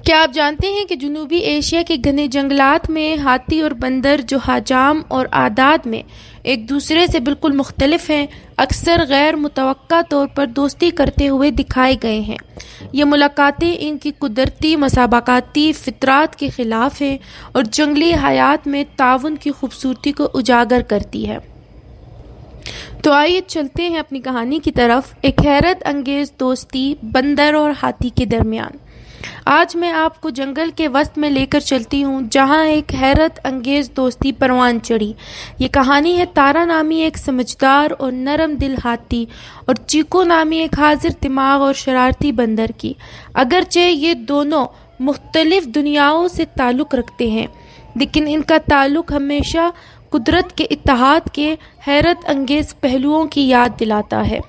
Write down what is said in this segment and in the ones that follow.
کیا آپ جانتے ہیں کہ جنوبی ایشیا کے گھنے جنگلات میں ہاتھی اور بندر جو حجم اور اعداد میں ایک دوسرے سے بالکل مختلف ہیں، اکثر غیر متوقع طور پر دوستی کرتے ہوئے دکھائے گئے ہیں۔ یہ ملاقاتیں ان کی قدرتی مسابقاتی فطرت کے خلاف ہیں اور جنگلی حیات میں تعاون کی خوبصورتی کو اجاگر کرتی ہے۔ تو آئیے چلتے ہیں اپنی کہانی کی طرف، ایک حیرت انگیز دوستی بندر اور ہاتھی کے درمیان۔ آج میں آپ کو جنگل کے وسط میں لے کر چلتی ہوں جہاں ایک حیرت انگیز دوستی پروان چڑھی۔ یہ کہانی ہے تارا نامی ایک سمجھدار اور نرم دل ہاتھی اور چیکو نامی ایک حاضر دماغ اور شرارتی بندر کی۔ اگرچہ یہ دونوں مختلف دنیاؤں سے تعلق رکھتے ہیں، لیکن ان کا تعلق ہمیشہ قدرت کے اتحاد کے حیرت انگیز پہلوؤں کی یاد دلاتا ہے۔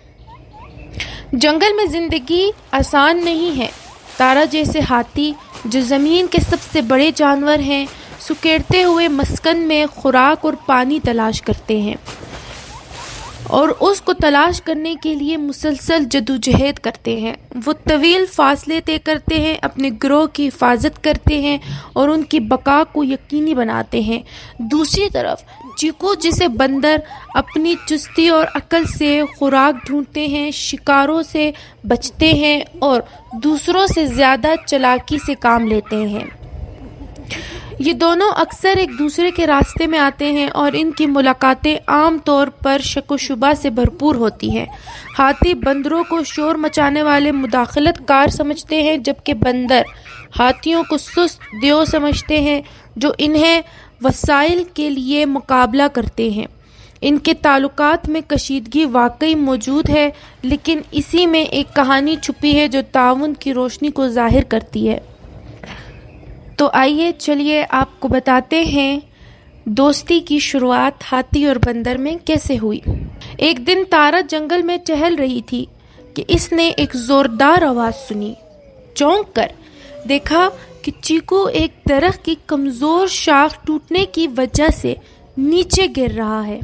جنگل میں زندگی آسان نہیں ہے۔ تارا جیسے ہاتھی جو زمین کے سب سے بڑے جانور ہیں، سکیڑتے ہوئے مسکن میں خوراک اور پانی تلاش کرتے ہیں اور اس کو تلاش کرنے کے لیے مسلسل جدوجہد کرتے ہیں۔ وہ طویل فاصلے طے کرتے ہیں، اپنے گروہ کی حفاظت کرتے ہیں اور ان کی بقا کو یقینی بناتے ہیں۔ دوسری طرف چیکو جسے بندر اپنی چستی اور عقل سے خوراک ڈھونڈتے ہیں، شکاروں سے بچتے ہیں اور دوسروں سے زیادہ چالاکی سے کام لیتے ہیں۔ یہ دونوں اکثر ایک دوسرے کے راستے میں آتے ہیں اور ان کی ملاقاتیں عام طور پر شک و شبہ سے بھرپور ہوتی ہیں۔ ہاتھی بندروں کو شور مچانے والے مداخلت کار سمجھتے ہیں، جبکہ بندر ہاتھیوں کو سست دیو سمجھتے ہیں جو انہیں وسائل کے لیے مقابلہ کرتے ہیں۔ ان کے تعلقات میں کشیدگی واقعی موجود ہے، لیکن اسی میں ایک کہانی چھپی ہے جو تعاون کی روشنی کو ظاہر کرتی ہے۔ تو آئیے چلیے آپ کو بتاتے ہیں دوستی کی شروعات ہاتھی اور بندر میں کیسے ہوئی۔ ایک دن تارا جنگل میں ٹہل رہی تھی کہ اس نے ایک زوردار آواز سنی۔ چونک کر دیکھا کہ چیکو ایک درخت کی کمزور شاخ ٹوٹنے کی وجہ سے نیچے گر رہا ہے۔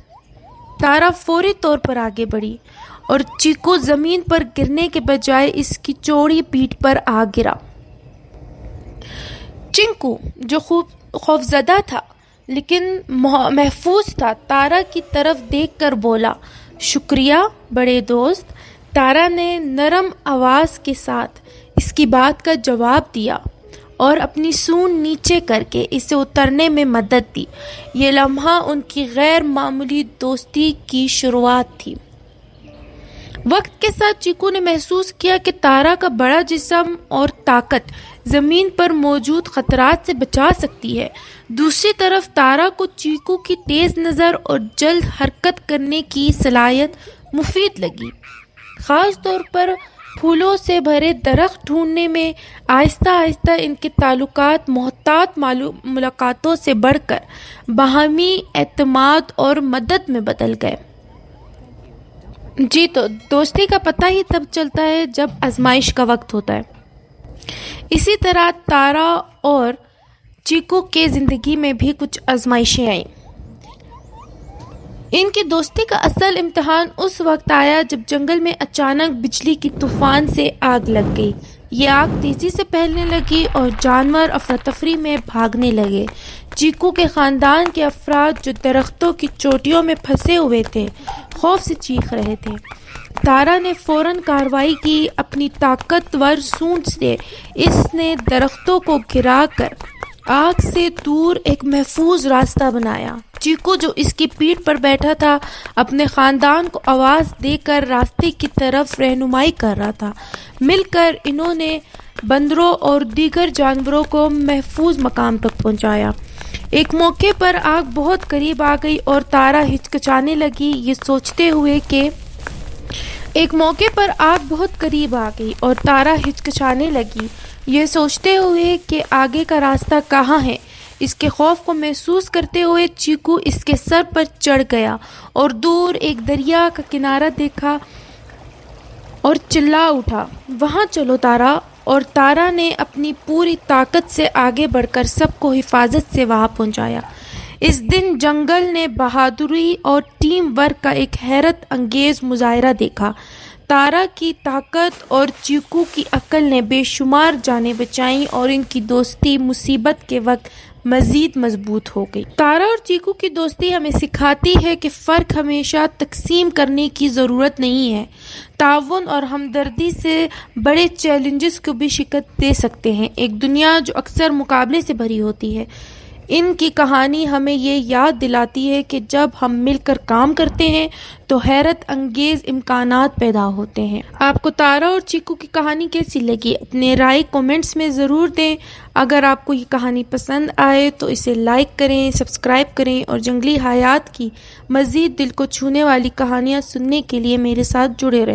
تارا فوری طور پر آگے بڑھی اور چیکو زمین پر گرنے کے بجائے اس کی چوڑی پیٹھ پر آ گرا۔ چنکو جو خوفزدہ تھا لیکن محفوظ تھا، تارا کی طرف دیکھ کر بولا، شکریہ بڑے دوست۔ تارا نے نرم آواز کے ساتھ اس کی بات کا جواب دیا اور اپنی سونڈ نیچے کر کے اسے اترنے میں مدد دی۔ یہ لمحہ ان کی غیر معمولی دوستی کی شروعات تھی۔ وقت کے ساتھ چیکو نے محسوس کیا کہ تارا کا بڑا جسم اور طاقت زمین پر موجود خطرات سے بچا سکتی ہے۔ دوسری طرف تارا کو چیکو کی تیز نظر اور جلد حرکت کرنے کی صلاحیت مفید لگی، خاص طور پر پھولوں سے بھرے درخت ڈھونڈنے میں۔ آہستہ آہستہ ان کے تعلقات محتاط ملاقاتوں سے بڑھ کر باہمی اعتماد اور مدد میں بدل گئے۔ جی تو دوستی کا پتہ ہی تب چلتا ہے جب آزمائش کا وقت ہوتا ہے۔ اسی طرح تارا اور چیکو کے زندگی میں بھی کچھ آزمائشیں آئیں۔ ان کی دوستی کا اصل امتحان اس وقت آیا جب جنگل میں اچانک بجلی کی طوفان سے آگ لگ گئی۔ یہ آگ تیزی سے پھیلنے لگی اور جانور افراتفری میں بھاگنے لگے۔ چیکو کے خاندان کے افراد جو درختوں کی چوٹیوں میں پھنسے ہوئے تھے خوف سے چیخ رہے تھے۔ تارا نے فوراً کارروائی کی، اپنی طاقتور سونڈ سے اس نے درختوں کو گرا کر آگ سے دور ایک محفوظ راستہ بنایا۔ چیکو جو اس کی پیٹھ پر بیٹھا تھا اپنے خاندان کو آواز دے کر راستے کی طرف رہنمائی کر رہا تھا۔ مل کر انہوں نے بندروں اور دیگر جانوروں کو محفوظ مقام تک پہنچایا۔ ایک موقع پر آگ بہت قریب آ گئی اور تارا ہچکچانے لگی، یہ سوچتے ہوئے کہ آگے کا راستہ کہاں ہے۔ اس کے خوف کو محسوس کرتے ہوئے چیکو اس کے سر پر چڑھ گیا اور دور ایک دریا کا کنارہ دیکھا اور چلا اٹھا، وہاں چلو تارا۔ اور تارا نے اپنی پوری طاقت سے آگے بڑھ کر سب کو حفاظت سے وہاں پہنچایا۔ اس دن جنگل نے بہادری اور ٹیم ورک کا ایک حیرت انگیز مظاہرہ دیکھا۔ تارا کی طاقت اور چیکو کی عقل نے بے شمار جانیں بچائیں اور ان کی دوستی مصیبت کے وقت مزید مضبوط ہو گئی۔ تارا اور چیکو کی دوستی ہمیں سکھاتی ہے کہ فرق ہمیشہ تقسیم کرنے کی ضرورت نہیں ہے۔ تعاون اور ہمدردی سے بڑے چیلنجز کو بھی شکست دے سکتے ہیں۔ ایک دنیا جو اکثر مقابلے سے بھری ہوتی ہے، ان کی کہانی ہمیں یہ یاد دلاتی ہے کہ جب ہم مل کر کام کرتے ہیں تو حیرت انگیز امکانات پیدا ہوتے ہیں۔ آپ کو تارا اور چیکو کی کہانی کیسی لگی؟ اپنے رائے کومنٹس میں ضرور دیں۔ اگر آپ کو یہ کہانی پسند آئے تو اسے لائک کریں، سبسکرائب کریں اور جنگلی حیات کی مزید دل کو چھونے والی کہانیاں سننے کے لیے میرے ساتھ جڑے رہیں۔